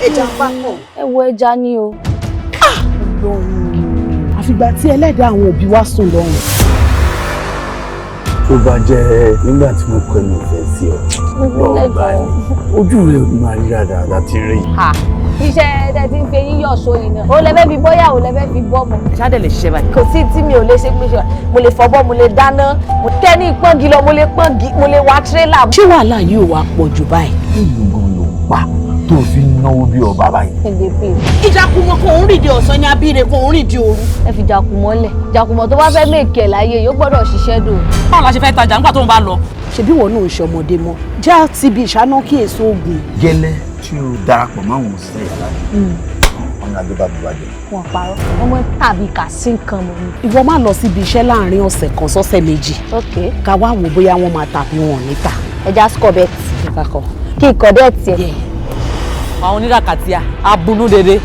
Ẹja pápọ̀. Ẹ wo ẹja ni o. Àfìgbà tí ẹlẹ́dàá àwọn òbí wa sùn lọ́rùn. Tó bá jẹ́ nígbà tí mo kọ́ ẹnu ìfẹ́ sí ọ. Lọ́wọ́ báyìí. Ojú rẹ̀ ò ní máa rí dáadáa ti rí. Iṣẹ́ ẹ̀ ti ń fi eyín yọ̀ sóyìn náà. O lè fẹ́ fi bọ́yà, o lè fẹ́ fi bọ́ ọmọ. Ṣáde lè ṣiṣẹ́ báyìí. Kò sí tí mi ò lè ṣe pé mo lè fọbọ́, mo lè dáná, mo kẹ́ni pọ́ngi lọ, mo lè pọ́ngi, mo lè wa tírélà. Ṣé wàhálà yìí ò wá pọ̀ jù báyìí? Ìlú gan ló ń pa tó fi ń náwó bí ọba báyìí. Ìjàkùmọ̀ kò ń rìn di ọ̀sán ní abíire kò ń rìn di òru. Ẹ fi jàkùmọ̀ lẹ̀. Jàkùmọ̀ tó bá fẹ́ mèkè láyé yóò gbọ́dọ̀ ṣiṣẹ́ dò. Báwo la ṣe fẹ́ tajà nígbà tó ń bá lọ? Ṣebí wọn náà ń ṣe ọmọdé mọ́. Já ti bí ìṣáná kí èso oògùn. Gẹ́lẹ́ tí o darapọ̀ máwọn òṣìṣẹ́ yàrá yìí. Ọ̀nà àjọba bí wájú. Wọ́n parọ́. Ọmọ tàbí kà sí nǹkan mọ́ ni. Ìwọ máa lọ síbi iṣẹ́ láàrin ọ̀sẹ̀ kan sọ́sẹ̀ méjì. Ok. Ká wá wò bóyá wọ́n máa tàbí wọn níta. Ẹja skọ̀bẹ̀tì. Ìkàkọ̀. Kí ìkọ̀dẹ̀ tiẹ̀. Àwọn oníràkàtìyà abunú dédé.